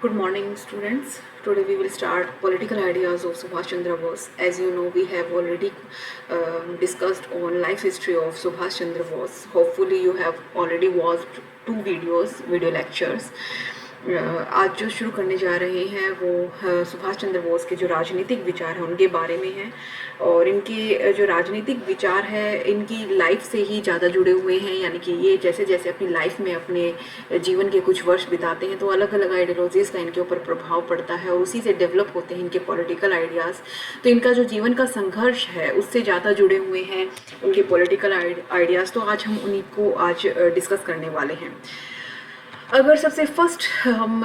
Good morning, students. Today we will start political ideas of Subhash Chandra Bose. As you know, we have already discussed on life history of Subhash Chandra Bose. Hopefully, you have already watched two video lectures. आज जो शुरू करने जा रहे हैं वो सुभाष चंद्र बोस के जो राजनीतिक विचार हैं उनके बारे में है। और इनके जो राजनीतिक विचार है इनकी लाइफ से ही ज़्यादा जुड़े हुए हैं, यानी कि ये जैसे जैसे अपनी लाइफ में अपने जीवन के कुछ वर्ष बिताते हैं तो अलग अलग आइडियोलॉजीज़ का इनके ऊपर प्रभाव पड़ता है और उसी से डेवलप होते हैं इनके पॉलिटिकल आइडियाज़। तो इनका जो जीवन का संघर्ष है उससे ज़्यादा जुड़े हुए हैं उनके पॉलिटिकल आइडियाज़। तो आज हम उन्हीं को आज डिस्कस करने वाले हैं। अगर सबसे फर्स्ट हम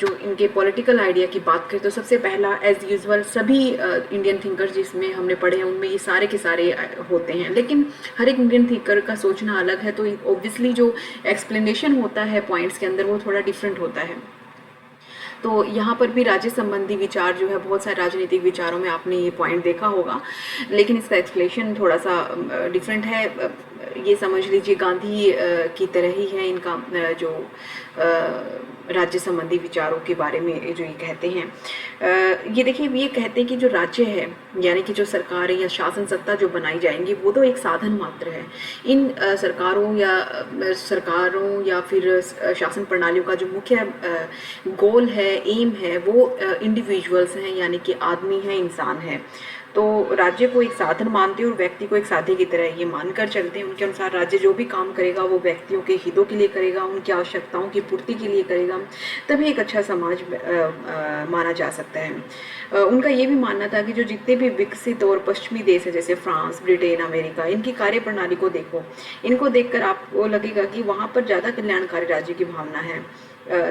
जो इनके पॉलिटिकल आइडिया की बात करें तो सबसे पहला एज यूजुअल सभी इंडियन थिंकर्स जिसमें हमने पढ़े हैं उनमें ये सारे के सारे होते हैं, लेकिन हर एक इंडियन थिंकर का सोचना अलग है। तो ऑब्वियसली जो एक्सप्लेनेशन होता है पॉइंट्स के अंदर वो थोड़ा डिफरेंट होता है। तो यहाँ पर भी राज्य संबंधी विचार जो है बहुत सारे राजनीतिक विचारों में आपने ये पॉइंट देखा होगा, लेकिन इसका एक्सप्लेनेशन थोड़ा सा डिफरेंट है। ये समझ लीजिए गांधी की तरह ही है इनका जो राज्य संबंधी विचारों के बारे में जो ये कहते हैं। ये देखिए ये कहते हैं कि जो राज्य है यानी कि जो सरकार या शासन सत्ता जो बनाई जाएंगी वो तो एक साधन मात्र है। इन सरकारों या फिर शासन प्रणालियों का जो मुख्य गोल है, एम है, वो इंडिविजुअल्स हैं यानी कि आदमी है, इंसान है। तो राज्य को एक साधन मानते हैं और व्यक्ति को एक साथी की तरह ये मानकर चलते हैं। उनके अनुसार राज्य जो भी काम करेगा वो व्यक्तियों के हितों के लिए करेगा, उनकी आवश्यकताओं की पूर्ति के लिए करेगा, तभी एक अच्छा समाज माना जा सकता है। उनका ये भी मानना था कि जो जितने भी विकसित और पश्चिमी देश हैं जैसे फ्रांस, ब्रिटेन, अमेरिका, इनकी कार्यप्रणाली को देखो, इनको देखकर आपको लगेगा कि वहाँ पर ज़्यादा कल्याणकारी राज्य की भावना है।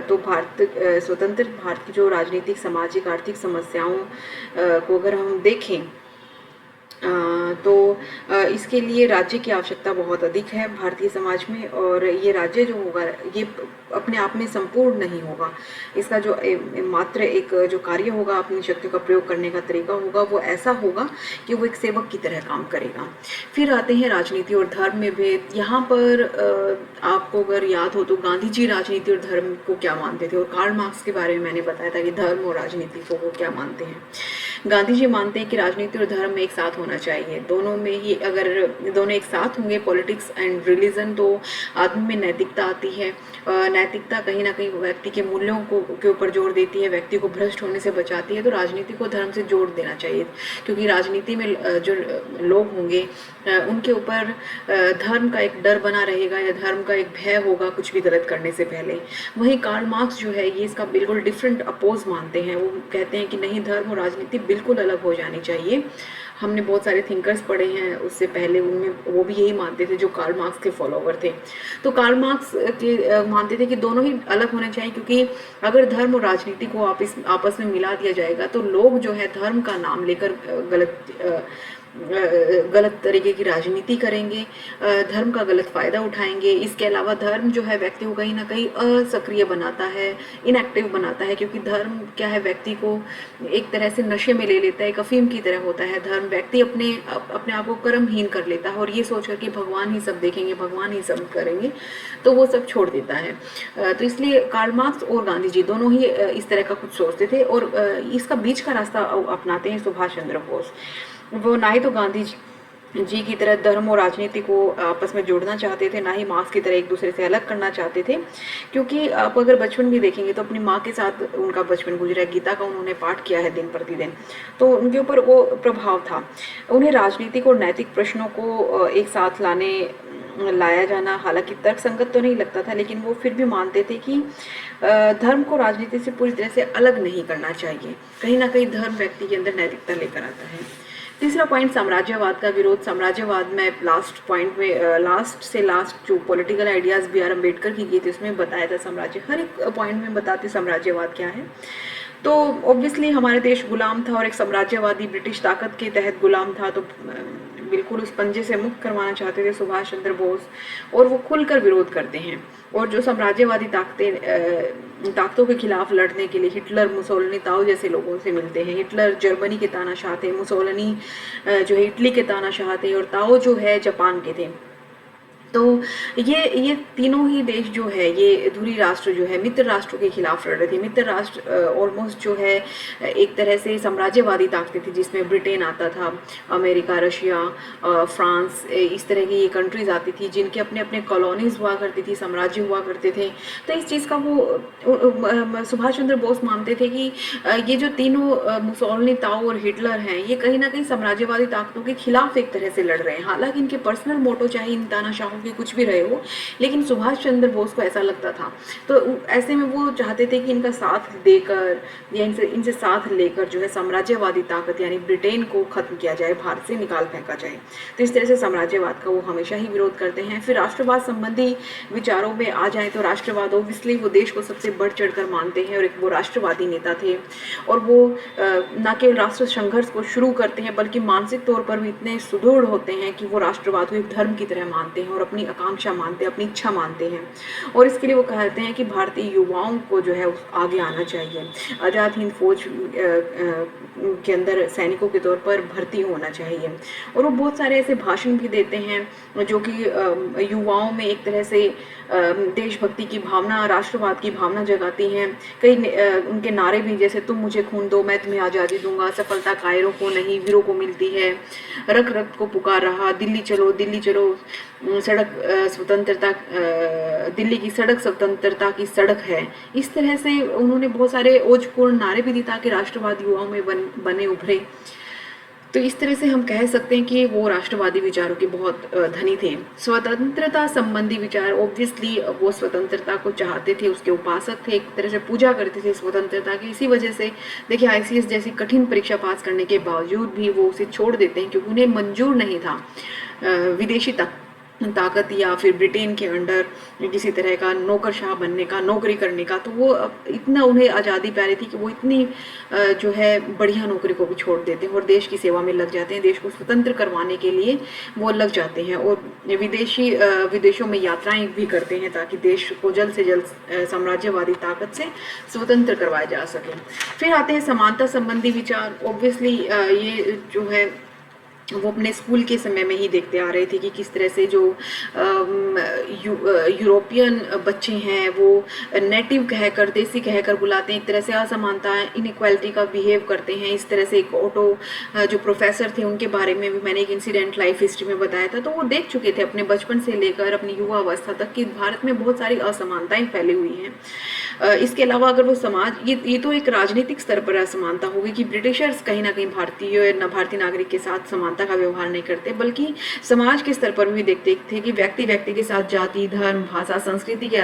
तो स्वतंत्र भारत की जो राजनीतिक, सामाजिक, आर्थिक समस्याओं को अगर हम देखें तो इसके लिए राज्य की आवश्यकता बहुत अधिक है भारतीय समाज में। और ये राज्य जो होगा ये अपने आप में संपूर्ण नहीं होगा। इसका जो मात्र एक जो कार्य होगा, अपनी शक्ति का प्रयोग करने का तरीका होगा, वो ऐसा होगा कि वो एक सेवक की तरह काम करेगा। फिर आते हैं राजनीति और धर्म में भेद। यहाँ पर आपको अगर याद हो तो गांधी जी राजनीति और धर्म को क्या मानते थे, और कार्ल मार्क्स के बारे में मैंने बताया था कि धर्म और राजनीति को वो क्या मानते हैं। गांधी जी मानते हैं कि राजनीति और धर्म एक साथ होना चाहिए। दोनों में ही अगर दोनों एक साथ होंगे, पॉलिटिक्स एंड रिलीजन, तो आदमी में नैतिकता आती है। नैतिकता कहीं ना कहीं व्यक्ति के मूल्यों के ऊपर जोर देती है, व्यक्ति को भ्रष्ट होने से बचाती है। तो राजनीति को धर्म से जोड़ देना चाहिए, क्योंकि राजनीति में जो लोग होंगे उनके ऊपर धर्म का एक डर बना रहेगा या धर्म का एक भय होगा कुछ भी गलत करने से पहले। वहीं कार्ल मार्क्स जो है ये इसका बिल्कुल डिफरेंट अपोज मानते हैं। वो कहते हैं कि नहीं, धर्म और राजनीति बिल्कुल अलग हो जानी चाहिए। हमने बहुत सारे थिंकर्स पढ़े हैं उससे पहले, उनमें वो भी यही मानते थे जो कार्ल मार्क्स के फॉलोवर थे। तो कार्ल मार्क्स के मानते थे कि दोनों ही अलग होने चाहिए, क्योंकि अगर धर्म और राजनीति को आपस में मिला दिया जाएगा तो लोग जो है धर्म का नाम लेकर गलत तरीके की राजनीति करेंगे, धर्म का गलत फायदा उठाएंगे। इसके अलावा धर्म जो है व्यक्ति को कहीं ना कहीं असक्रिय बनाता है, इनएक्टिव बनाता है, क्योंकि धर्म क्या है, व्यक्ति को एक तरह से नशे में ले लेता है, एक अफीम की तरह होता है धर्म। व्यक्ति अपने आप को कर्महीन कर लेता है और ये सोचकर कि भगवान ही सब देखेंगे, भगवान ही सब करेंगे, तो वो सब छोड़ देता है। तो इसलिए कार्ल मार्क्स और गांधी जी दोनों ही इस तरह का कुछ सोचते थे और इसका बीच का रास्ता अपनाते हैं सुभाष चंद्र बोस। वो ना ही तो गांधी जी की तरह धर्म और राजनीति को आपस में जोड़ना चाहते थे, ना ही मार्क्स की तरह एक दूसरे से अलग करना चाहते थे। क्योंकि आप अगर बचपन भी देखेंगे तो अपनी माँ के साथ उनका बचपन गुजरा है, गीता का उन्होंने पाठ किया है दिन प्रतिदिन, तो उनके ऊपर वो प्रभाव था। उन्हें राजनीतिक और नैतिक प्रश्नों को एक साथ लाया जाना हालांकि तर्कसंगत तो नहीं लगता था, लेकिन वो फिर भी मानते थे कि धर्म को राजनीति से पूरी तरह से अलग नहीं करना चाहिए। कहीं ना कहीं धर्म व्यक्ति के अंदर नैतिकता लेकर आता है। तीसरा पॉइंट, साम्राज्यवाद का विरोध। साम्राज्यवाद में लास्ट से लास्ट जो political ideas B R Ambedkar की गई थी उसमें बताया था साम्राज्य, हर एक पॉइंट में बताते साम्राज्यवाद क्या है। तो ऑब्वियसली हमारे देश गुलाम था और एक साम्राज्यवादी ब्रिटिश ताकत के तहत गुलाम था, तो बिल्कुल उस पंजे से मुक्त करवाना चाहते थे सुभाष चंद्र बोस, और वो खुलकर विरोध करते हैं। और जो साम्राज्यवादी ताकतों के खिलाफ लड़ने के लिए हिटलर, मुसोलिनी, ताओ जैसे लोगों से मिलते हैं। हिटलर जर्मनी के तानाशाह थे, मुसोलिनी जो है इटली के तानाशाह थे, और ताओ जो है जापान के थे। तो ये तीनों ही देश जो है, ये धुरी राष्ट्र जो है मित्र राष्ट्रों के खिलाफ लड़ रहे थे। मित्र राष्ट्र ऑलमोस्ट जो है एक तरह से साम्राज्यवादी ताकतें थी, जिसमें ब्रिटेन आता था, अमेरिका, रशिया, फ्रांस, इस तरह की ये कंट्रीज आती थी जिनके अपने अपने कॉलोनीज हुआ करती थी, साम्राज्य हुआ करते थे। तो इस चीज़ का वो सुभाष चंद्र बोस मानते थे कि ये जो तीनों मुसोलिनी, ताऊ और हिटलर हैं, ये कहीं ना कहीं साम्राज्यवादी ताकतों के खिलाफ एक तरह से लड़ रहे हैं। हालांकि इनके पर्सनल मोटो चाहे इन तानाशाहों के कुछ भी रहे हो, लेकिन सुभाष चंद्र बोस को ऐसा लगता था। तो ऐसे में वो चाहते थे कि इनका साथ देकर या इनसे साथ लेकर जो है साम्राज्यवादी ताकत यानी ब्रिटेन को खत्म किया जाए, भारत से निकाल फेंका जाए। तो इस तरह से साम्राज्यवाद का वो हमेशा ही विरोध करते हैं। फिर राष्ट्रवाद संबंधी विचारों में आ जाए तो राष्ट्रवाद ऑब्वियसली वो देश को सबसे बढ़ चढ़ कर मानते हैं, और एक वो राष्ट्रवादी नेता थे। और वो न केवल राष्ट्र संघर्ष को शुरू करते हैं, बल्कि मानसिक तौर पर भी इतने सुदृढ़ होते हैं कि वो राष्ट्रवाद को एक धर्म की तरह मानते हैं और अपनी आकांक्षा मानते हैं, अपनी इच्छा मानते हैं। और इसके लिए वो कहते हैं कि भारतीय युवाओं को जो है आगे आना चाहिए, आज़ाद हिंद फौज के अंदर सैनिकों के तौर पर भर्ती होना चाहिए। और वो बहुत सारे ऐसे भाषण भी देते हैं जो कि युवाओं में एक तरह से देशभक्ति की भावना, राष्ट्रवाद की भावना जगाती हैं। कई उनके नारे भी, जैसे तुम मुझे खून दो मैं तुम्हें आज़ादी दूंगा, सफलता कायरों को नहीं वीरों को मिलती है, रक्त रक्त को पुकार रहा, दिल्ली चलो सड़क स्वतंत्रता, दिल्ली की सड़क स्वतंत्रता की सड़क है। इस तरह से उन्होंने बहुत सारे ओजपूर्ण नारे भी दिए ताकि राष्ट्रवाद युवाओं में बने उभरे। तो इस तरह से हम कह सकते हैं कि वो राष्ट्रवादी विचारों के बहुत धनी थे। स्वतंत्रता संबंधी विचार, ऑब्वियसली वो स्वतंत्रता को चाहते थे, उसके उपासक थे, एक तरह से पूजा करते थे स्वतंत्रता की। इसी वजह से देखिए आईसीएस जैसी कठिन परीक्षा पास करने के बावजूद भी वो उसे छोड़ देते हैं, क्योंकि उन्हें मंजूर नहीं था विदेशी ताकत या फिर ब्रिटेन के अंडर किसी तरह का नौकरशाह बनने का, नौकरी करने का। तो वो इतना उन्हें आज़ादी प्यारी थी कि वो इतनी जो है बढ़िया नौकरी को भी छोड़ देते हैं और देश की सेवा में लग जाते हैं, देश को स्वतंत्र करवाने के लिए वो लग जाते हैं। और विदेशों में यात्राएं भी करते हैं ताकि देश को जल्द से जल्द साम्राज्यवादी ताकत से स्वतंत्र करवाया जा सके। फिर आते हैं समानता संबंधी विचार। ऑब्वियसली ये जो है वो अपने स्कूल के समय में ही देखते आ रहे थे कि किस तरह से जो यूरोपियन बच्चे हैं वो नेटिव कहकर, देसी कहकर बुलाते हैं, एक तरह से असमानता, इनइक्वालिटी का बिहेव करते हैं। इस तरह से एक ऑटो जो प्रोफेसर थे उनके बारे में भी मैंने एक इंसिडेंट लाइफ हिस्ट्री में बताया था। तो वो देख चुके थे अपने बचपन से लेकर अपनी युवा अवस्था तक कि भारत में बहुत सारी असमानताएं फैली हुई हैं। इसके अलावा अगर वो समाज, ये तो एक राजनीतिक स्तर पर असमानता होगी कि ब्रिटिशर्स कहीं ना कहीं भारतीय नागरिक के साथ समानता का व्यवहार नहीं करते, बल्कि समाज के स्तर पर भी देखते थे कि व्यक्ति व्यक्ति के साथ जाति, धर्म, भाषा, संस्कृति के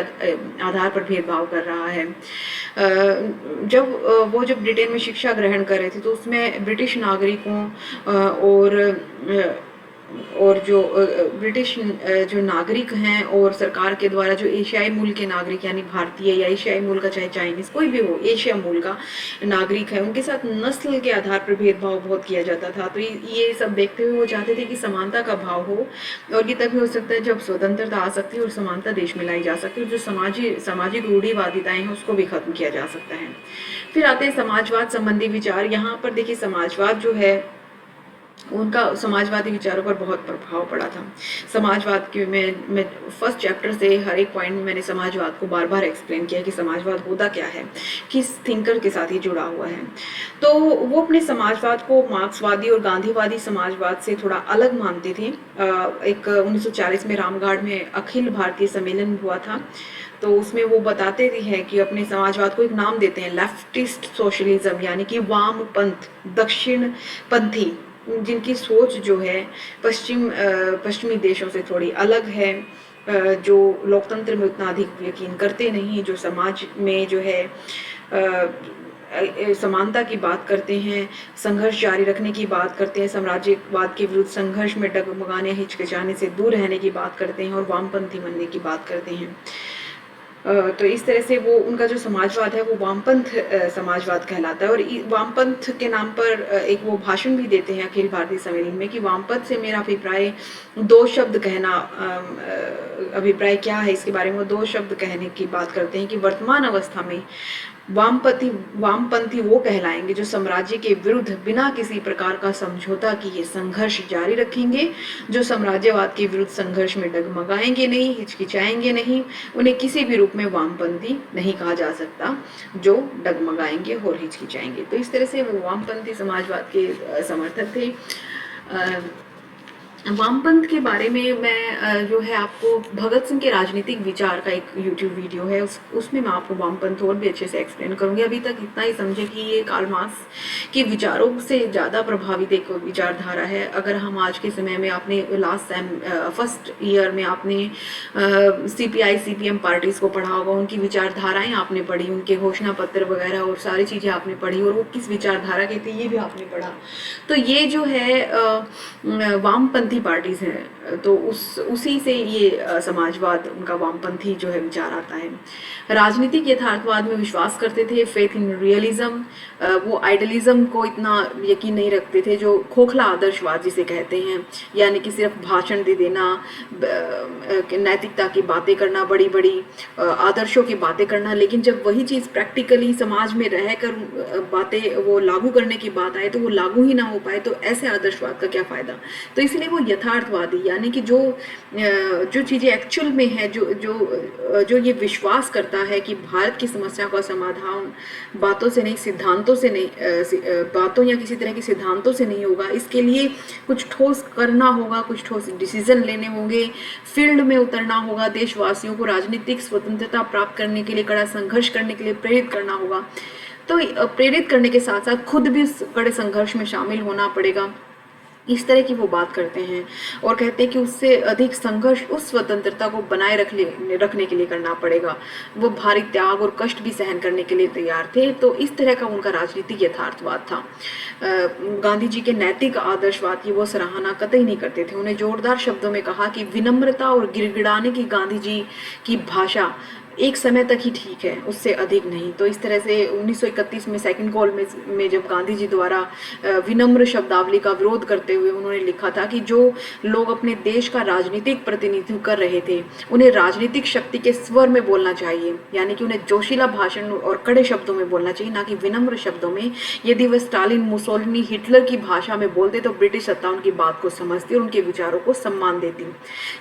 आधार पर भेदभाव कर रहा है। जब ब्रिटेन में शिक्षा ग्रहण कर रहे थे तो उसमें ब्रिटिश नागरिकों और जो ब्रिटिश जो नागरिक हैं और सरकार के द्वारा जो एशियाई मूल के नागरिक यानी भारतीय या एशियाई मूल का, चाहे चाइनीज कोई भी हो, एशिया मूल का नागरिक है, उनके साथ नस्ल के आधार पर भेदभाव बहुत किया जाता था। तो ये सब देखते हुए वो चाहते थे कि समानता का भाव हो, और ये तभी हो सकता है जब स्वतंत्रता आ सकती है और समानता देश में लाई जा सकती है, जो सामाजिक रूढ़िवादिताएं हैं उसको भी खत्म किया जा सकता है। फिर आते हैं समाजवाद संबंधी विचार। यहाँ पर देखिए समाजवाद जो है उनका समाजवादी विचारों पर बहुत प्रभाव पड़ा था। समाजवाद के मैं फर्स्ट चैप्टर से हर एक पॉइंट में मैंने समाजवाद को बार बार एक्सप्लेन किया कि समाजवाद होता क्या है, किस थिंकर के साथ ये जुड़ा हुआ है। तो वो अपने समाजवाद को मार्क्सवादी और गांधीवादी समाजवाद से थोड़ा अलग मानते थे। एक 1940 में रामगढ़ में अखिल भारतीय सम्मेलन हुआ था, तो उसमें वो बताते भी हैं कि अपने समाजवाद को एक नाम देते हैं लेफ्टिस्ट सोशलिज्म, यानी कि वामपंथ, दक्षिण पंथी, जिनकी सोच जो है पश्चिमी देशों से थोड़ी अलग है, जो लोकतंत्र में उतना अधिक यकीन करते नहीं, जो समाज में जो है समानता की बात करते हैं, संघर्ष जारी रखने की बात करते हैं, साम्राज्यवाद के विरुद्ध संघर्ष में डगमगाने, हिचकिचाने से दूर रहने की बात करते हैं और वामपंथी बनने की बात करते हैं। तो इस तरह से वो उनका जो समाजवाद है वो वामपंथ समाजवाद कहलाता है। और वामपंथ के नाम पर एक वो भाषण भी देते हैं अखिल भारतीय सम्मेलन में कि वामपंथ से मेरा अभिप्राय दो शब्द कहना, अभिप्राय क्या है इसके बारे में वो दो शब्द कहने की बात करते हैं कि वर्तमान अवस्था में वामपंथी वो कहलाएंगे जो साम्राज्य के विरुद्ध बिना किसी प्रकार का समझौता किए संघर्ष जारी रखेंगे, जो साम्राज्यवाद के विरुद्ध संघर्ष में डगमगाएंगे नहीं, हिचकिचाएंगे नहीं। उन्हें किसी भी रूप में वामपंथी नहीं कहा जा सकता जो डगमगाएंगे और हिचकिचाएंगे। तो इस तरह से वो वामपंथी समाजवाद के समर्थक थे। वामपंथ के बारे में मैं जो है आपको भगत सिंह के राजनीतिक विचार का एक यूट्यूब वीडियो है, उसमें मैं आपको वामपंथ और भी अच्छे से एक्सप्लेन करूंगी। अभी तक इतना ही समझे कि ये कार्ल मार्क्स के विचारों से ज़्यादा प्रभावित एक विचारधारा है। अगर हम आज के समय में आपने फर्स्ट ईयर में आपने CPI CPM पार्टीज को पढ़ा होगा, उनकी विचारधाराएं आपने पढ़ी, उनके घोषणा पत्र वगैरह और सारी चीज़ें आपने पढ़ी, और वो किस विचारधारा के थे ये भी आपने पढ़ा। तो ये जो है वामपंथी पार्टीज हैं, तो उसी से ये समाजवाद, उनका वामपंथी जो है विचार आता है। राजनीतिक यथार्थवाद में विश्वास करते थे, फेथ इन रियलिज्म। वो आइडलिज्म को इतना यकीन नहीं रखते थे, जो खोखला आदर्शवाद जिसे कहते हैं, यानी कि सिर्फ भाषण दे देना, नैतिकता की बातें करना, बड़ी बड़ी आदर्शों की बातें करना, लेकिन जब वही चीज़ प्रैक्टिकली समाज में रहकर बातें वो लागू करने की बात आए तो वो लागू ही ना हो पाए, तो ऐसे आदर्शवाद का क्या फ़ायदा। तो इसलिए वो यथार्थवादी, यानी कि जो चीज़ें एक्चुअल में है, जो ये विश्वास करता है कि भारत की समस्या का समाधान बातों से नहीं, सिद्धांतों से नहीं, बातों या किसी तरह के सिद्धांतों से नहीं होगा, इसके लिए कुछ ठोस करना होगा, कुछ ठोस डिसीजन लेने होंगे, फील्ड में उतरना होगा, देशवासियों को राजनीतिक स्वतंत्रता प्राप्त करने के लिए कड़ा संघर्ष करने के लिए प्रेरित करना होगा। तो प्रेरित करने के साथ साथ खुद भी उस कड़े संघर्ष में शामिल होना पड़ेगा। इस तरह की वो बात करते हैं और कहते हैं कि उससे अधिक संघर्ष उस स्वतंत्रता को बनाए रखने के लिए करना पड़ेगा। वो भारी त्याग और कष्ट भी सहन करने के लिए तैयार थे। तो इस तरह का उनका राजनीतिक यथार्थवाद था। गांधी जी के नैतिक आदर्शवाद की वो सराहना कतई नहीं करते थे। उन्हें जोरदार शब्दों में कहा कि विनम्रता और गिड़गिड़ाने की गांधी जी की भाषा एक समय तक ही ठीक है, उससे अधिक नहीं। तो इस तरह से 1931 में सेकंड कॉल में जब गांधी जी द्वारा विनम्र शब्दावली का विरोध करते हुए उन्होंने लिखा था कि जो लोग अपने देश का राजनीतिक प्रतिनिधित्व कर रहे थे, उन्हें राजनीतिक शक्ति के स्वर में बोलना चाहिए, यानी कि उन्हें जोशीला भाषण और कड़े शब्दों में बोलना चाहिए, ना कि विनम्र शब्दों में। यदि वह स्टालिन, मुसोलिनी, हिटलर की भाषा में बोलते तो ब्रिटिश सत्ता उनकी बात को समझती और उनके विचारों को सम्मान देती।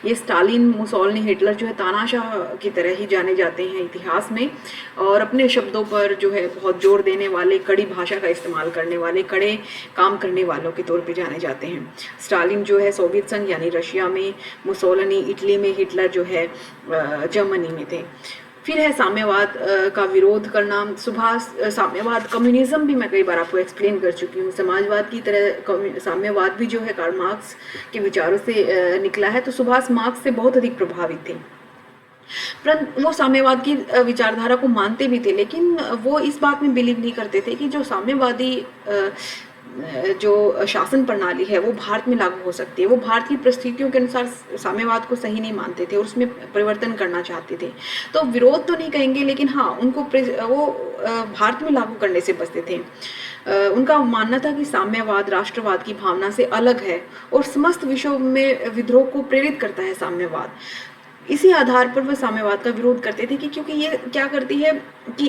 ये स्टालिन, मुसोलिनी, हिटलर जो है तानाशाह की तरह ही जाने जाते हैं इतिहास में, और अपने शब्दों पर जो है बहुत जोर देने वाले, कड़ी भाषा का इस्तेमाल करने वाले, कड़े काम करने वालों के तौर पे जाने जाते हैं। स्टालिन जो है सोवियत संघ यानी रशिया में, मुसोलिनी इटली में, हिटलर जो है जर्मनी में थे। फिर है साम्यवाद का विरोध करना। साम्यवाद, कम्युनिज्म भी मैं कई बार आपको एक्सप्लेन कर चुकी हूँ। समाजवाद की तरह साम्यवाद भी जो है कार्ल मार्क्स के विचारों से निकला है। तो सुभाष मार्क्स से बहुत अधिक प्रभावित थे, परंतु वो साम्यवाद की विचारधारा को मानते भी थे, लेकिन वो इस बात में बिलीव नहीं करते थे कि जो साम्यवादी जो शासन प्रणाली है वो भारत में लागू हो सकती है। वो भारत की परिस्थितियों के अनुसार साम्यवाद को सही नहीं मानते थे और उसमें परिवर्तन करना चाहते थे। तो विरोध तो नहीं कहेंगे, लेकिन हाँ, उनको वो भारत में लागू करने से बचते थे। उनका मानना था कि साम्यवाद राष्ट्रवाद की भावना से अलग है और समस्त विश्व में विद्रोह को प्रेरित करता है साम्यवाद। इसी आधार पर वह साम्यवाद का विरोध करते थे कि क्योंकि ये क्या करती है कि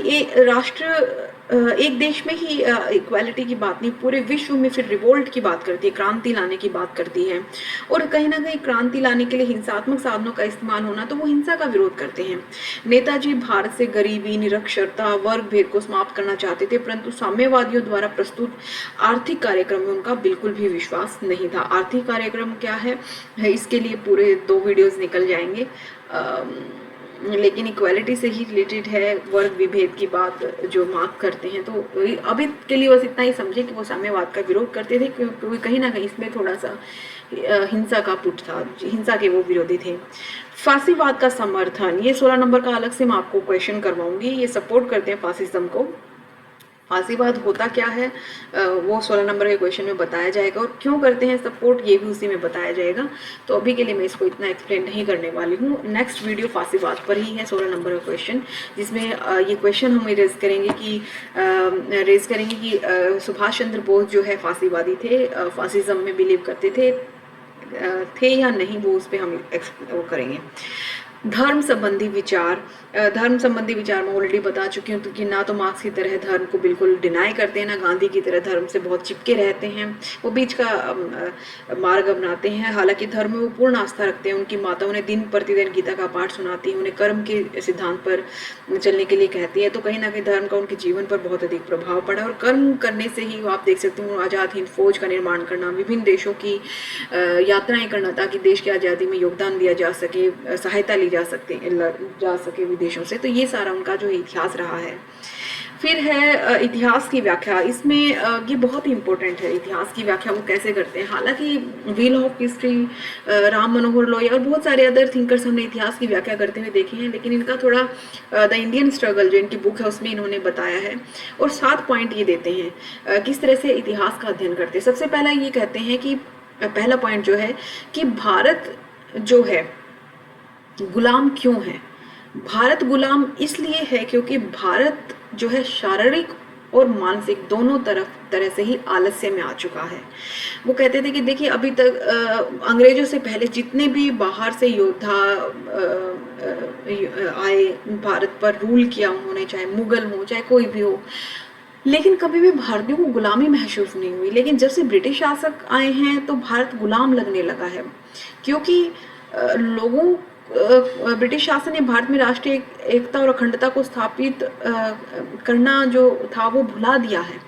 एक देश में ही इक्वालिटी की बात नहीं, पूरे विश्व में फिर रिवोल्ट की बात करती है, क्रांति लाने की बात करती है। और कहीं ना कहीं क्रांति लाने के लिए हिंसात्मक साधनों का इस्तेमाल होना, तो वो हिंसा का विरोध करते हैं। नेताजी भारत से गरीबी, निरक्षरता, वर्ग भेद को समाप्त करना चाहते थे, परंतु साम्यवादियों द्वारा प्रस्तुत आर्थिक कार्यक्रम में उनका बिल्कुल भी विश्वास नहीं था। आर्थिक कार्यक्रम क्या है, इसके लिए पूरे 2 वीडियोज निकल जाएंगे, लेकिन इक्वालिटी से ही रिलेटेड है, वर्ग विभेद की बात जो मार्क करते हैं। तो अभी के लिए बस इतना ही समझे कि वो साम्यवाद का विरोध करते थे, क्योंकि कहीं ना कहीं इसमें थोड़ा सा हिंसा का पुट था, हिंसा के वो विरोधी थे। फांसीवाद का समर्थन, ये 16 नंबर का अलग से मैं आपको क्वेश्चन करवाऊंगी। ये सपोर्ट करते हैं फासिज्म को। फांसीवाद होता क्या है वो 16 नंबर के क्वेश्चन में बताया जाएगा, और क्यों करते हैं सपोर्ट ये भी उसी में बताया जाएगा। तो अभी के लिए मैं इसको इतना एक्सप्लेन नहीं करने वाली हूँ। नेक्स्ट वीडियो फांसीवाद पर ही है, 16 नंबर का क्वेश्चन, जिसमें ये क्वेश्चन हम रेज करेंगे कि सुभाष चंद्र बोस जो है फांसीवादी थे, फासिज्म में बिलीव करते थे या नहीं, वो उस पर हम वो करेंगे। धर्म संबंधी विचार, धर्म संबंधी विचार मैं ऑलरेडी बता चुकी हूँ कि ना तो मार्क्स की तरह धर्म को बिल्कुल डिनाई करते हैं, ना गांधी की तरह धर्म से बहुत चिपके रहते हैं। वो बीच का मार्ग अपनाते हैं। हालांकि धर्म में वो पूर्ण आस्था रखते हैं। उनकी माता उन्हें दिन प्रतिदिन गीता का पाठ सुनाती है, उन्हें कर्म के सिद्धांत पर चलने के लिए कहती है। तो कहीं ना कहीं धर्म का उनके जीवन पर बहुत अधिक प्रभाव पड़ा, और कर्म करने से ही आप देख सकते हो आज़ाद हिंद फौज का निर्माण करना, विभिन्न देशों की यात्राएं करना ताकि देश की आज़ादी में योगदान दिया जा सके, सहायता ली जा सके विदेशों से। तो ये सारा उनका जो इतिहास रहा है। फिर है इतिहास की व्याख्या। इसमें ये बहुत ही इम्पोर्टेंट है, इतिहास की व्याख्या वो कैसे करते हैं। हालांकि wheel of history, Ram Manohar Lohia और बहुत सारे अदर थिंकर्स हमने इतिहास की व्याख्या करते हुए देखे हैं, लेकिन इनका थोड़ा द इंडियन स्ट्रगल जो इनकी बुक है उसमें इन्होंने बताया है। और 7 पॉइंट ये देते हैं किस तरह से इतिहास का अध्ययन करते हैं। सबसे पहला ये कहते हैं कि पहला पॉइंट जो है कि भारत जो है गुलाम क्यों है। भारत गुलाम इसलिए है क्योंकि भारत जो है शारीरिक और मानसिक दोनों तरह से ही आलस्य में आ चुका है। वो कहते थे कि देखिए अभी तक अंग्रेजों से पहले जितने भी बाहर से योद्धा आए, भारत पर रूल किया उन्होंने, चाहे मुगल हो चाहे कोई भी हो, लेकिन कभी भी भारतीयों को गुलामी महसूस नहीं हुई। लेकिन जब से ब्रिटिश शासक आए हैं तो भारत गुलाम लगने लगा है, क्योंकि लोगों ब्रिटिश शासन ने भारत में राष्ट्रीय एकता और अखंडता को स्थापित करना जो था वो भुला दिया है,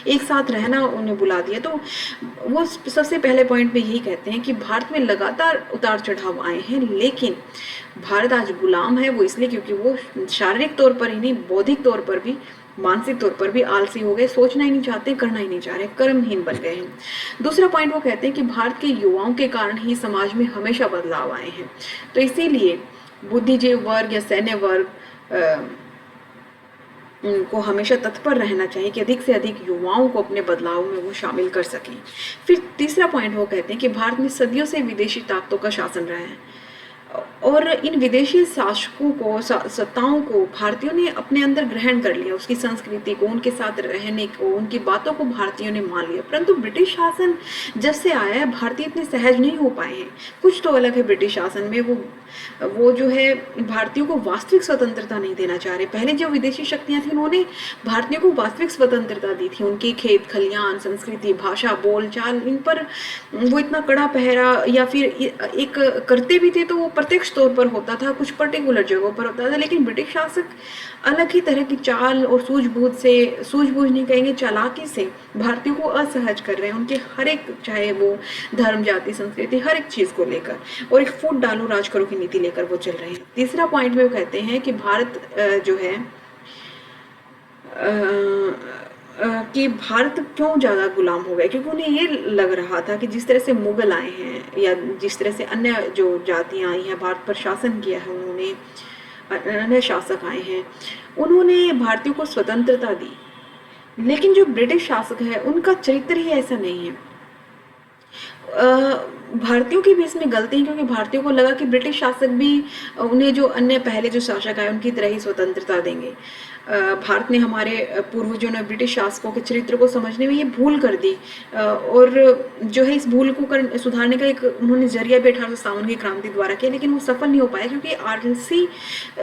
एक साथ रहना उन्हें भुला दिया। तो वो सबसे पहले पॉइंट में यही कहते हैं कि भारत में लगातार उतार चढ़ाव आए हैं, लेकिन भारत आज गुलाम है। वो इसलिए क्योंकि वो शारीरिक तौर पर ही नहीं, बौद्धिक तौर पर भी, मानसिक तौर पर भी आलसी हो गए, सोचना ही नहीं चाहते, करना ही नहीं चाह रहे, कर्महीन बन गए हैं। दूसरा पॉइंट वो कहते हैं कि भारत के युवाओं के कारण ही समाज में हमेशा बदलाव आए हैं। तो इसीलिए बुद्धिजीवी वर्ग या सैन्य वर्ग को हमेशा तत्पर रहना चाहिए कि अधिक से अधिक युवाओं को अपने बदलाव में वो शामिल कर सकें। फिर तीसरा पॉइंट वो कहते हैं कि भारत में सदियों से विदेशी ताकतों का शासन रहा है, और इन विदेशी शासकों को, सत्ताओं को भारतीयों ने अपने अंदर ग्रहण कर लिया, उसकी संस्कृति को, उनके साथ रहने को, उनकी बातों को भारतीयों ने मान लिया। परंतु ब्रिटिश शासन जब से आया है भारतीय इतने सहज नहीं हो पाए हैं। कुछ तो अलग है ब्रिटिश शासन में, वो जो है भारतीयों को वास्तविक स्वतंत्रता नहीं देना चाह रहे। पहले जो विदेशी शक्तियां थी उन्होंने भारतीयों को वास्तविक स्वतंत्रता दी थी, उनके खेत खलियान, संस्कृति, भाषा, बोलचाल, इन पर वो इतना कड़ा पहरा या फिर एक करते भी थे तो वो प्रत्यक्ष तौर पर होता था, कुछ पर्टिकुलर जगहों पर होता था। लेकिन ब्रिटिश शासक अलग ही तरह की चाल और सूझबूझ नहीं कहेंगे, चालाकी से भारतीयों को असहज कर रहे हैं, उनके हर एक, चाहे वो धर्म, जाति, संस्कृति, हर एक चीज को लेकर, और एक फूट डालो राज करो की नीति लेकर वो चल रहे हैं। तीसरा पॉइंट में वो कहते हैं कि भारत जो है कि भारत क्यों ज़्यादा गुलाम हो गया, क्योंकि उन्हें ये लग रहा था कि जिस तरह से मुगल आए हैं या जिस तरह से अन्य जो जातियां आई हैं भारत पर शासन किया है, उन्होंने अन्य शासक आए हैं, उन्होंने भारतीयों को स्वतंत्रता दी। लेकिन जो ब्रिटिश शासक है उनका चरित्र ही ऐसा नहीं है। भारतीयों की भी इसमें गलती है, क्योंकि भारतीयों को लगा कि ब्रिटिश शासक भी उन्हें जो अन्य पहले जो शासक आए उनकी तरह ही स्वतंत्रता देंगे। भारत ने, हमारे पूर्वजों ने ब्रिटिश शासकों के चरित्र को समझने में ये भूल कर दी, और जो है इस भूल को सुधारने का एक उन्होंने जरिया भी 1857 की क्रांति द्वारा किया, लेकिन वो सफल नहीं हो पाया, क्योंकि आलसी,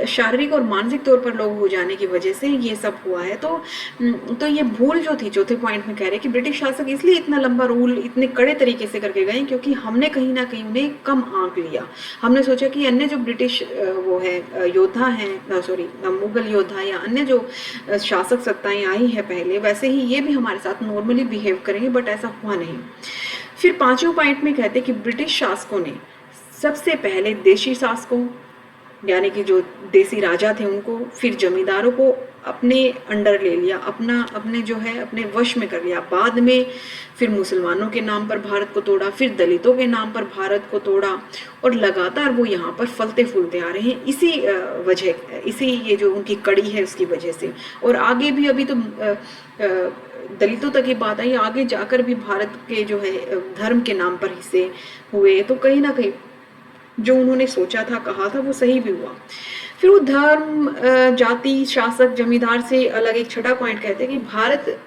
शारीरिक और मानसिक तौर पर लोग हो जाने की वजह से ये सब हुआ है। तो ये भूल जो थी, चौथे पॉइंट में कह रहे हैं कि ब्रिटिश शासक इसलिए इतना लंबा रूल इतने कड़े तरीके से करके गए क्योंकि हमने कहीं ना कहीं उन्हें कम आंक लिया। हमने सोचा कि अन्य जो ब्रिटिश वो है योद्धा हैं, सॉरी मुगल योद्धा या अन्य जो शासक सत्ताएं आई हैं पहले, वैसे ही ये भी हमारे साथ नॉर्मली बिहेव करेंगे, बट ऐसा हुआ नहीं। फिर पांचवें पॉइंट में कहते हैं कि ब्रिटिश शासकों ने सबसे पहले देशी शासकों यानी कि जो देसी राजा थे उनको, फिर जमींदारों को अपने अंडर ले लिया, अपने जो है अपने वश में कर लिया। बाद में फिर मुसलमानों के नाम पर भारत को तोड़ा, फिर दलितों के नाम पर भारत को तोड़ा, और लगातार वो यहाँ पर फलते फूलते आ रहे हैं इसी वजह, इसी ये जो उनकी कड़ी है उसकी वजह से। और आगे भी, अभी तो दलितों तक की बात आई, आगे जाकर भी भारत के जो है धर्म के नाम पर हिस्से हुए। तो कहीं ना कहीं जो उन्होंने सोचा था, कहा था, वो सही भी हुआ। फिर वो धर्म, जाति, शासक, जमींदार से अलग एक छठा पॉइंट कहते हैं कि भारत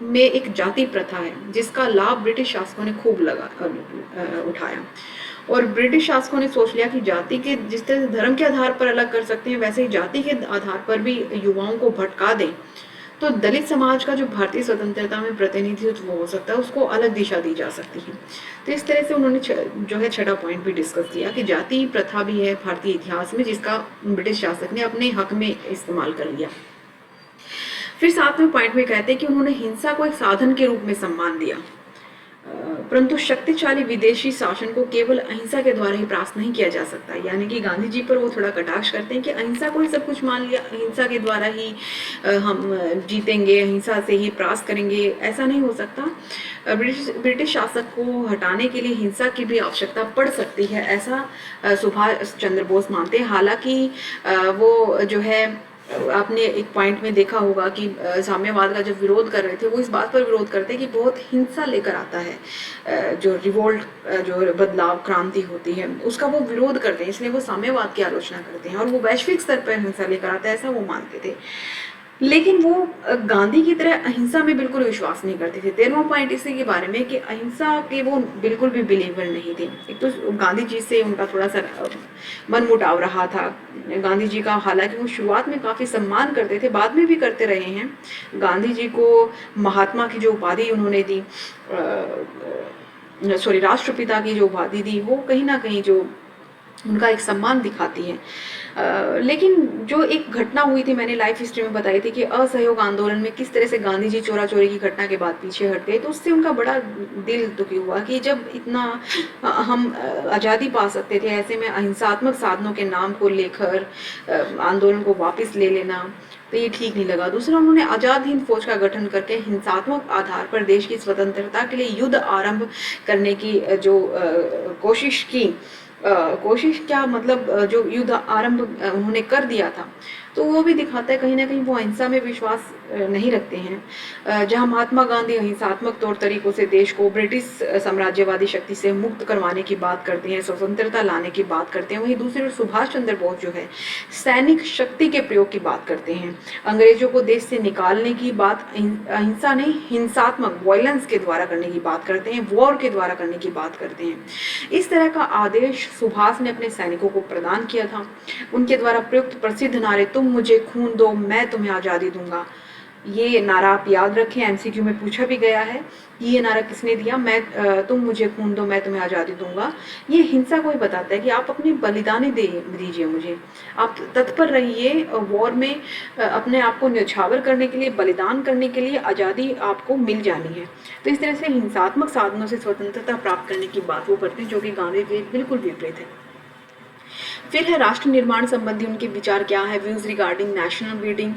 में एक जाति प्रथा है जिसका लाभ ब्रिटिश शासकों ने खूब उठाया, और ब्रिटिश शासकों ने सोच लिया कि जाति के जिस तरह से धर्म के आधार पर अलग कर सकते हैं, वैसे ही जाति के आधार पर भी युवाओं को भटका दें, तो दलित समाज का जो भारतीय स्वतंत्रता में प्रतिनिधित्व हो सकता है उसको अलग दिशा दी जा सकती है। तो इस तरह से उन्होंने जो है छठा पॉइंट भी डिस्कस किया कि जाति प्रथा भी है भारतीय इतिहास में जिसका ब्रिटिश शासक ने अपने हक में इस्तेमाल कर लिया। फिर सातवें पॉइंट में कहते हैं कि उन्होंने हिंसा को एक साधन के रूप में सम्मान दिया, परंतु शक्तिशाली विदेशी शासन को केवल अहिंसा के द्वारा ही परास्त नहीं किया जा सकता। यानी कि गांधी जी पर वो थोड़ा कटाक्ष करते हैं कि अहिंसा को ही सब कुछ मान लिया, अहिंसा के द्वारा ही हम जीतेंगे, अहिंसा से ही परास्त करेंगे, ऐसा नहीं हो सकता। ब्रिटिश शासक को हटाने के लिए हिंसा की भी आवश्यकता पड़ सकती है, ऐसा सुभाष चंद्र बोस मानते हैं। हालांकि वो जो है आपने एक पॉइंट में देखा होगा कि साम्यवाद का जब विरोध कर रहे थे वो इस बात पर विरोध करते हैं कि बहुत हिंसा लेकर आता है, जो रिवोल्ट, जो बदलाव क्रांति होती है उसका वो विरोध करते हैं, इसलिए वो साम्यवाद की आलोचना करते हैं और वो वैश्विक स्तर पर हिंसा लेकर आता है, ऐसा वो मानते थे। लेकिन वो गांधी की तरह अहिंसा में बिल्कुल विश्वास नहीं करते थे। 13वां पॉइंट इसी के बारे में कि अहिंसा के वो बिल्कुल भी बिलीवर नहीं थे। एक तो गांधी जी से उनका थोड़ा सा मन मुटाव रहा था। गांधी जी का हालांकि वो शुरुआत में काफ़ी सम्मान करते थे, बाद में भी करते रहे हैं। गांधी जी को महात्मा की जो उपाधि उन्होंने दी, राष्ट्रपिता की जो उपाधि दी, वो कहीं ना कहीं जो उनका एक सम्मान दिखाती है। लेकिन जो एक घटना हुई थी, मैंने लाइफ हिस्ट्री में बताई थी कि असहयोग आंदोलन में किस तरह से गांधी जी चोरा चोरी की घटना के बाद पीछे हट गए, तो उससे उनका बड़ा दिल दुखी हुआ कि जब इतना हम आज़ादी पा सकते थे, ऐसे में अहिंसात्मक साधनों के नाम को लेकर आंदोलन को वापस ले लेना, तो ये ठीक नहीं लगा। दूसरा, उन्होंने आज़ाद हिंद फौज का गठन करके हिंसात्मक आधार पर देश की स्वतंत्रता के लिए युद्ध आरंभ करने की जो कोशिश की, कोशिश क्या मतलब जो युद्ध आरंभ उन्होंने कर दिया था, तो वो भी दिखाता है कहीं ना कहीं वो अहिंसा में विश्वास नहीं रखते हैं। जहां महात्मा गांधी अहिंसात्मक तौर तरीकों से देश को ब्रिटिश साम्राज्यवादी शक्ति से मुक्त करवाने की बात करते हैं, स्वतंत्रता लाने की बात करते हैं, वहीं दूसरी ओर सुभाष चंद्र बोस जो है सैनिक शक्ति के प्रयोग की बात करते हैं। अंग्रेजों को देश से निकालने की बात अहिंसा नहीं, हिंसात्मक वायलेंस के द्वारा करने की बात करते हैं, वॉर के द्वारा करने की बात करते हैं। इस तरह का आदेश सुभाष ने अपने सैनिकों को प्रदान किया था। उनके द्वारा प्रयुक्त प्रसिद्ध नारे तुम मुझे खून दो मैं तुम्हें आज़ादी दूंगा, ये नारा आप याद रखें, एमसीक्यू में पूछा भी गया है कि ये नारा किसने दिया, मैं तुम मुझे खून दो मैं तुम्हें आज़ादी दूंगा। ये हिंसा को ही बताता है कि आप अपनी बलिदानें दीजिए मुझे, आप तत्पर रहिए वॉर में, अपने आप को न्यौछावर करने के लिए, बलिदान करने के लिए आज़ादी आपको मिल जानी है। तो इस तरह से हिंसात्मक साधनों से स्वतंत्रता प्राप्त करने की बात वो करते हैं, जो कि गांधी जी बिल्कुल विपरीत है। फिर है राष्ट्र निर्माण संबंधी उनके विचार क्या है, व्यूज रिगार्डिंग नेशनल बिल्डिंग।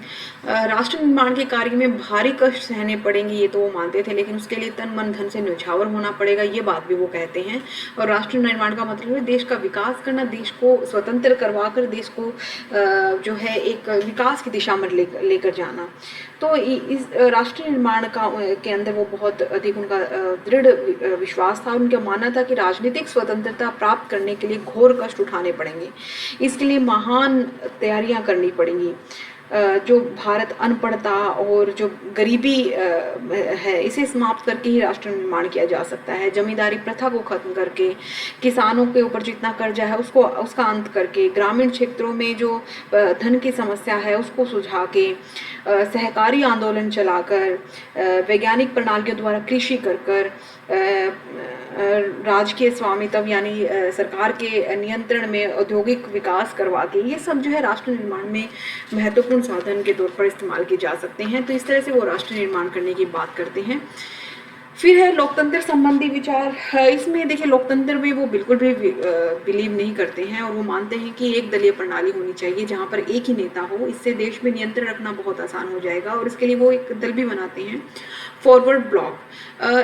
राष्ट्र निर्माण के कार्य में भारी कष्ट सहने पड़ेंगे, ये तो वो मानते थे, लेकिन उसके लिए तन मन धन से न्यौछावर होना पड़ेगा, ये बात भी वो कहते हैं। और राष्ट्र निर्माण का मतलब है देश का विकास करना, देश को स्वतंत्र करवा कर देश को जो है एक विकास की दिशा में लेकर जाना। तो इस राष्ट्र निर्माण का के अंदर वो बहुत अधिक उनका दृढ़ विश्वास था। उनका मानना था कि राजनीतिक स्वतंत्रता प्राप्त करने के लिए घोर कष्ट उठाने पड़ेंगे, इसके लिए महान तैयारियां करनी पड़ेंगी। जो भारत अनपढ़ता और जो गरीबी है, इसे समाप्त करके ही राष्ट्र निर्माण किया जा सकता है। जमींदारी प्रथा को खत्म करके, किसानों के ऊपर जितना कर्जा है उसका अंत करके, ग्रामीण क्षेत्रों में जो धन की समस्या है उसको सुलझा के, सहकारी आंदोलन चलाकर, वैज्ञानिक प्रणालियों द्वारा कृषि कर राजकीय स्वामित्व यानी सरकार के नियंत्रण में औद्योगिक विकास करवा के, ये सब जो है राष्ट्र निर्माण में महत्वपूर्ण साधन के तौर पर इस्तेमाल किए जा सकते हैं। तो इस तरह से वो राष्ट्र निर्माण करने की बात करते हैं। फिर है लोकतंत्र संबंधी विचार। इसमें देखिए लोकतंत्र में वो बिल्कुल भी बिलीव नहीं करते हैं और वो मानते हैं कि एक दलीय प्रणाली होनी चाहिए जहाँ पर एक ही नेता हो, इससे देश में नियंत्रण रखना बहुत आसान हो जाएगा और इसके लिए वो एक दल भी बनाते हैं, फॉरवर्ड ब्लॉक।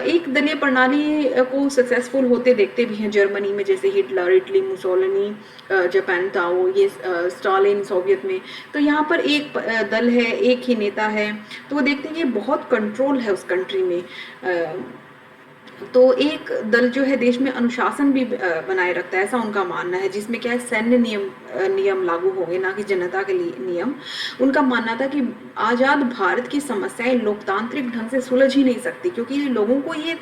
एक दलीय प्रणाली को सक्सेसफुल होते देखते भी हैं जर्मनी में, जैसे हिटलर, इटली मुसोलिनी, जापान ताओ, ये स्टालिन सोवियत में। तो यहाँ पर एक दल है, एक ही नेता है, तो वो देखते हैं कि बहुत कंट्रोल है उस कंट्री में। तो एक दल जो है देश में अनुशासन भी बनाए रखता है, ऐसा उनका मानना है, जिसमें क्या है सैन्य नियम लागू होंगे, ना कि जनता के लिए नियम। उनका मानना था कि आज़ाद भारत की समस्याएं लोकतांत्रिक ढंग से सुलझ ही नहीं सकती, क्योंकि लोगों को ये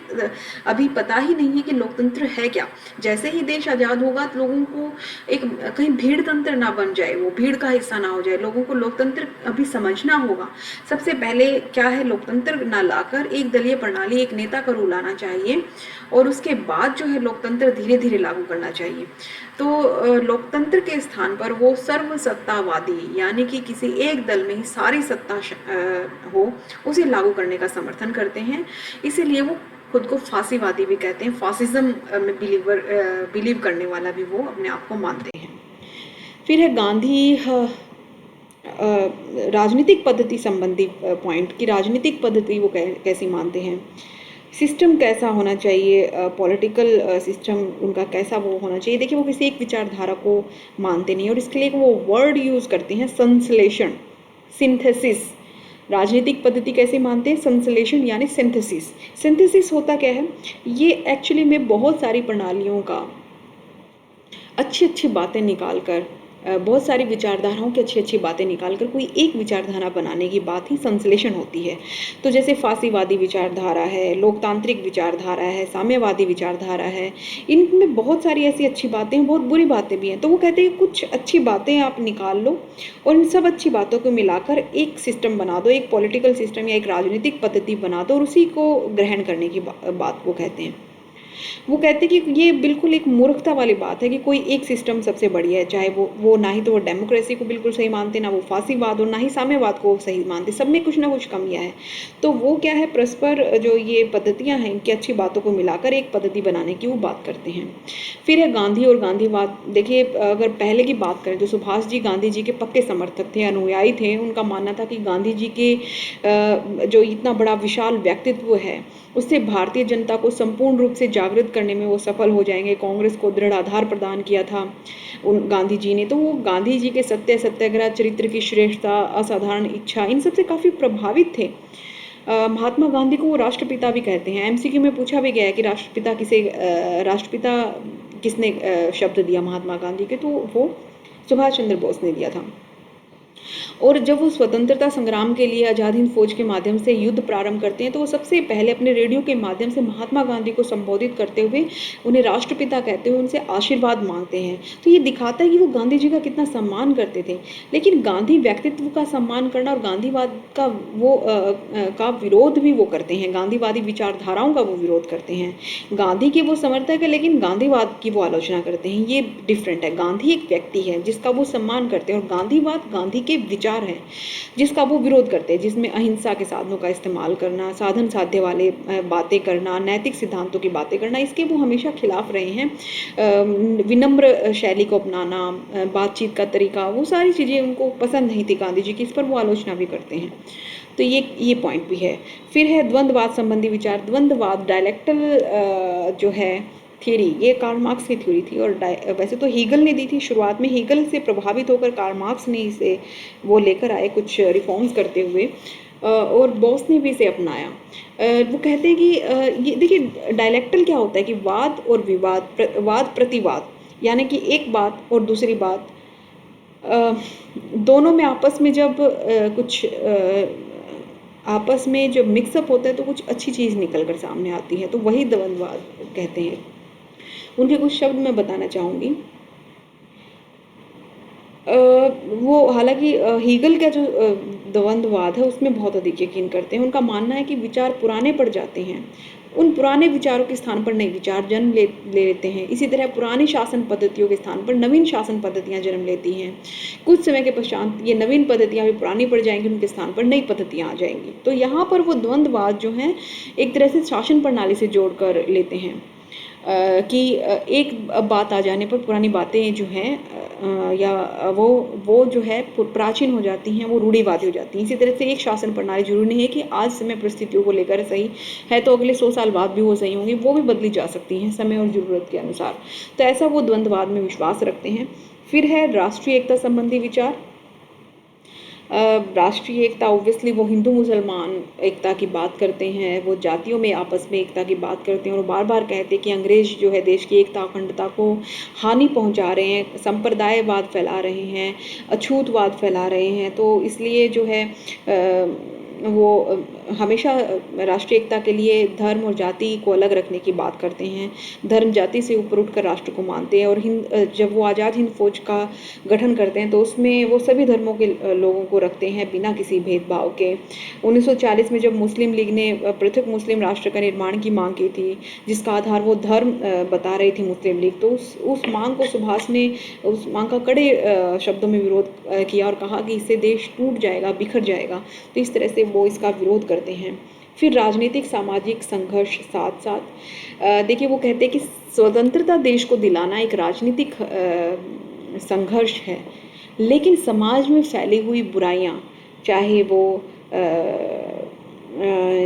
अभी पता ही नहीं है कि लोकतंत्र है क्या। जैसे ही देश आज़ाद होगा तो लोगों को एक कहीं भीड़ तंत्र ना बन जाए, वो भीड़ का हिस्सा ना हो जाए, लोगों को लोकतंत्र अभी समझना होगा। सबसे पहले क्या है, लोकतंत्र ना लाकर एक दलीय प्रणाली, एक नेता का रूल आना चाहिए, और उसके बाद जो है लोकतंत्र धीरे धीरे लागू करना चाहिए। तो लोकतंत्र के स्थान पर वो सर्वसत्तावादी, यानी कि किसी एक दल में ही सारी सत्ता हो, उसे लागू करने का समर्थन करते हैं। इसीलिए वो खुद को फांसीवादी भी कहते हैं, फासिज्म में बिलीव करने वाला भी वो अपने आप को मानते हैं। फिर है गांधी राजनीतिक पद्धति संबंधी पॉइंट, की राजनीतिक पद्धति वो कैसी मानते हैं, सिस्टम कैसा होना चाहिए, पॉलिटिकल सिस्टम उनका कैसा वो होना चाहिए। देखिए वो किसी एक विचारधारा को मानते नहीं, और इसके लिए वो वर्ड यूज़ करते हैं संश्लेषण, सिंथेसिस। राजनीतिक पद्धति कैसे मानते हैं, संश्लेषण यानी सिंथेसिस। सिंथेसिस होता क्या है, ये एक्चुअली में बहुत सारी प्रणालियों का अच्छी अच्छी बातें निकाल कर, बहुत सारी विचारधाराओं की अच्छी अच्छी बातें निकाल कर कोई एक विचारधारा बनाने की बात ही संश्लेषण होती है। तो जैसे फांसीवादी विचारधारा है, लोकतांत्रिक विचारधारा है, साम्यवादी विचारधारा है, इनमें बहुत सारी ऐसी अच्छी बातें हैं, बहुत बुरी बातें भी हैं। तो वो कहते हैं कुछ अच्छी बातें आप निकाल लो और इन सब अच्छी बातों को मिलाकर एक सिस्टम बना दो, एक पॉलिटिकल सिस्टम या एक राजनीतिक पद्धति बना दो, और उसी को ग्रहण करने की बात वो कहते हैं। वो कहते हैं कि ये बिल्कुल एक मूर्खता वाली बात है कि कोई एक सिस्टम सबसे बढ़िया है, चाहे वो ना ही तो वो डेमोक्रेसी को बिल्कुल सही मानते, ना वो फांसीवाद और ना ही साम्यवाद को सही मानते, सब में कुछ ना कुछ कमियां हैं। तो वो क्या है, परस्पर जो ये पद्धतियां हैं इनकी अच्छी बातों को मिलाकर एक पद्धति बनाने की वो बात करते हैं। फिर है गांधी और गांधीवाद। देखिए अगर पहले की बात करें तो सुभाष जी गांधी जी के पक्के समर्थक थे, अनुयायी थे। उनका मानना था कि गांधी जी के जो इतना बड़ा विशाल व्यक्तित्व है उससे भारतीय जनता को संपूर्ण रूप से जागृत करने में वो सफल हो जाएंगे। कांग्रेस को दृढ़ आधार प्रदान किया था उन गांधी जी ने। तो वो गांधी जी के सत्याग्रह, चरित्र की श्रेष्ठता, असाधारण इच्छा, इन सबसे काफ़ी प्रभावित थे। महात्मा गांधी को वो राष्ट्रपिता भी कहते हैं। एमसीक्यू में पूछा भी गया है कि राष्ट्रपिता किसने शब्द दिया महात्मा गांधी के, तो वो सुभाष चंद्र बोस ने दिया था। और जब वो स्वतंत्रता संग्राम के लिए आज़ाद हिंद फौज के माध्यम से युद्ध प्रारंभ करते हैं तो वो सबसे पहले अपने रेडियो के माध्यम से महात्मा गांधी को संबोधित करते हुए उन्हें राष्ट्रपिता कहते हुए उनसे आशीर्वाद मांगते हैं। तो ये दिखाता है कि वो गांधी जी का कितना सम्मान करते थे। लेकिन गांधी व्यक्तित्व का सम्मान करना और गांधीवाद का का विरोध भी वो करते हैं, गांधीवादी विचारधाराओं का वो विरोध करते हैं। गांधी के वो समर्थक है लेकिन गांधीवाद की वो आलोचना करते हैं। ये डिफरेंट है। गांधी एक व्यक्ति है जिसका वो सम्मान करते हैं, और गांधीवाद गांधी के विचार हैं जिसका वो विरोध करते हैं, जिसमें अहिंसा के साधनों का इस्तेमाल करना, साधन साध्य वाले बातें करना, नैतिक सिद्धांतों की बातें करना, इसके वो हमेशा खिलाफ रहे हैं। विनम्र शैली को अपनाना, बातचीत का तरीका, वो सारी चीज़ें उनको पसंद नहीं थी गांधी जी की, इस पर वो आलोचना भी करते हैं। तो ये पॉइंट भी है। फिर है द्वंद्ववाद संबंधी विचार। द्वंद्ववाद डायलेक्टल जो है थ्योरी, ये कार्ल मार्क्स की थ्योरी थी, और वैसे तो हीगल ने दी थी शुरुआत में। हीगल से प्रभावित होकर कार्ल मार्क्स ने इसे वो लेकर आए कुछ रिफॉर्म्स करते हुए, और बॉस ने भी इसे अपनाया। वो कहते हैं कि ये देखिए डायलेक्टल क्या होता है कि वाद और विवाद, वाद प्रतिवाद, यानी कि एक बात और दूसरी बात दोनों में आपस में जब कुछ आपस में जब मिक्सअप होता है तो कुछ अच्छी चीज़ निकल कर सामने आती है, तो वही द्वंद्ववाद कहते हैं। उनके कुछ शब्द मैं बताना चाहूँगी। वो हालांकि हीगल का जो द्वंद्ववाद है उसमें बहुत अधिक यकीन करते हैं। उनका मानना है कि विचार पुराने पड़ जाते हैं, उन पुराने विचारों के स्थान पर नए विचार जन्म ले लेते हैं। इसी तरह पुरानी शासन पद्धतियों के स्थान पर नवीन शासन पद्धतियां जन्म लेती हैं। कुछ समय के पश्चात ये नवीन पद्धतियां भी पुरानी पड़ जाएंगी, उनके स्थान पर नई पद्धतियां आ जाएंगी। तो यहाँ पर वो द्वंद्ववाद जो हैं एक तरह से शासन प्रणाली से जोड़ कर लेते हैं कि एक बात आ जाने पर पुरानी बातें जो हैं या वो जो है प्राचीन हो जाती हैं, वो रूढ़िवादी हो जाती हैं। इसी तरह से एक शासन प्रणाली जरूरी नहीं है कि आज समय परिस्थितियों को लेकर सही है तो अगले 100 साल बाद भी वो सही होंगी, वो भी बदली जा सकती हैं समय और ज़रूरत के अनुसार। तो ऐसा वो द्वंद्ववाद में विश्वास रखते हैं। फिर है राष्ट्रीय एकता संबंधी विचार। राष्ट्रीय एकता ऑब्वियसली वो हिंदू मुसलमान एकता की बात करते हैं, वो जातियों में आपस में एकता की बात करते हैं और बार बार कहते हैं कि अंग्रेज जो है देश की एकता अखंडता को हानि पहुंचा रहे हैं, संप्रदायवाद फैला रहे हैं, अछूतवाद फैला रहे हैं। तो इसलिए जो है वो हमेशा राष्ट्रीय एकता के लिए धर्म और जाति को अलग रखने की बात करते हैं, धर्म जाति से ऊपर उठकर राष्ट्र को मानते हैं। और जब वो आज़ाद हिंद फौज का गठन करते हैं तो उसमें वो सभी धर्मों के लोगों को रखते हैं बिना किसी भेदभाव के। 1940 में जब मुस्लिम लीग ने पृथक मुस्लिम राष्ट्र का निर्माण की मांग की थी, जिसका आधार वो धर्म बता रही थी मुस्लिम लीग, तो उस मांग को सुभाष ने उस मांग का कड़े शब्दों में विरोध किया और कहा कि इससे देश टूट जाएगा, बिखर जाएगा। तो इस तरह से वो इसका विरोध करते हैं। फिर राजनीतिक सामाजिक संघर्ष साथ साथ देखिए, वो कहते हैं कि स्वतंत्रता देश को दिलाना एक राजनीतिक संघर्ष है, लेकिन समाज में फैली हुई बुराइयां, चाहे वो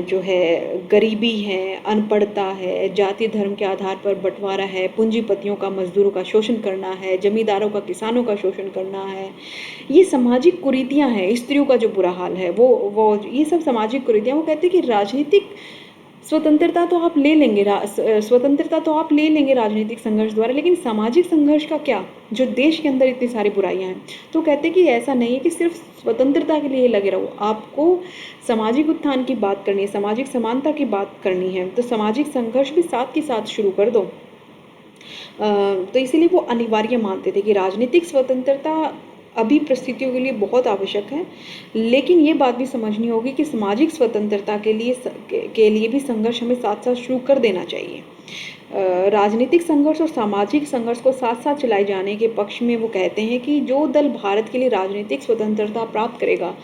जो है गरीबी है, अनपढ़ता है, जाति धर्म के आधार पर बंटवारा है, पूंजीपतियों का मजदूरों का शोषण करना है, जमींदारों का किसानों का शोषण करना है, ये सामाजिक कुरीतियां हैं। स्त्रियों का जो बुरा हाल है वो ये सब सामाजिक कुरीतियां। वो कहते हैं कि राजनीतिक स्वतंत्रता तो आप ले लेंगे, स्वतंत्रता तो आप ले लेंगे राजनीतिक संघर्ष द्वारा, लेकिन सामाजिक संघर्ष का क्या, जो देश के अंदर इतनी सारी बुराइयां हैं। तो कहते हैं कि ऐसा नहीं है कि सिर्फ स्वतंत्रता के लिए लगे रहो, आपको सामाजिक उत्थान की बात करनी है, सामाजिक समानता की बात करनी है, तो सामाजिक संघर्ष भी साथ के साथ शुरू कर दो। तो इसीलिए वो अनिवार्य मानते थे कि राजनीतिक स्वतंत्रता अभी परिस्थितियों के लिए बहुत आवश्यक है, लेकिन ये बात भी समझनी होगी कि सामाजिक स्वतंत्रता के लिए भी संघर्ष हमें साथ साथ शुरू कर देना चाहिए। राजनीतिक संघर्ष और सामाजिक संघर्ष को साथ साथ चलाए जाने के पक्ष में वो कहते हैं कि जो दल भारत के लिए राजनीतिक स्वतंत्रता प्राप्त करेगा,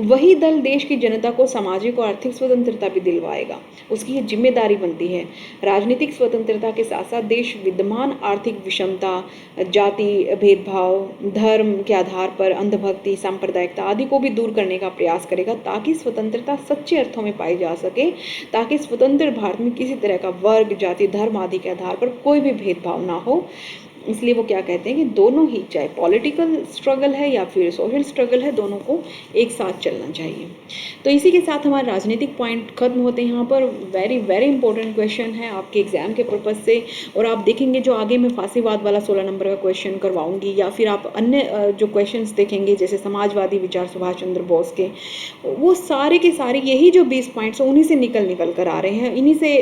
वही दल देश की जनता को सामाजिक और आर्थिक स्वतंत्रता भी दिलवाएगा। उसकी ये जिम्मेदारी बनती है। राजनीतिक स्वतंत्रता के साथ साथ देश विद्यमान आर्थिक विषमता, जाति भेदभाव, धर्म के आधार पर अंधभक्ति, सांप्रदायिकता आदि को भी दूर करने का प्रयास करेगा, ताकि स्वतंत्रता सच्चे अर्थों में पाई जा सके, ताकि स्वतंत्र भारत में किसी तरह का वर्ग, जाति, धर्म आदि के आधार पर कोई भी भेदभाव ना हो। इसलिए वो क्या कहते हैं कि दोनों ही, चाहे पॉलिटिकल स्ट्रगल है या फिर सोशल स्ट्रगल है, दोनों को एक साथ चलना चाहिए। तो इसी के साथ हमारे राजनीतिक पॉइंट खत्म होते हैं। यहाँ पर वेरी वेरी इंपॉर्टेंट क्वेश्चन है आपके एग्जाम के पर्पज़ से, और आप देखेंगे जो आगे मैं फांसीवाद वाला 16 नंबर का क्वेश्चन करवाऊंगी, या फिर आप अन्य जो क्वेश्चंस देखेंगे जैसे समाजवादी विचार सुभाष चंद्र बोस के, वो सारे के सारे यही जो 20 पॉइंट्स उन्हीं से निकल कर आ रहे हैं, इन्हीं से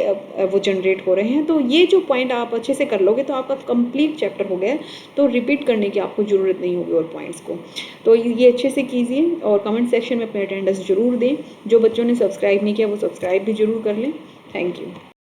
वो जनरेट हो रहे हैं। तो ये जो पॉइंट आप अच्छे से कर लोगे तो आपका कंप्लीट चैप्टर हो गया, तो रिपीट करने की आपको ज़रूरत नहीं होगी और पॉइंट्स को। तो ये अच्छे से कीजिए और कमेंट सेक्शन में अपने अटेंडेंस जरूर दें। जो बच्चों ने सब्सक्राइब नहीं किया वो सब्सक्राइब भी जरूर कर लें। Thank you.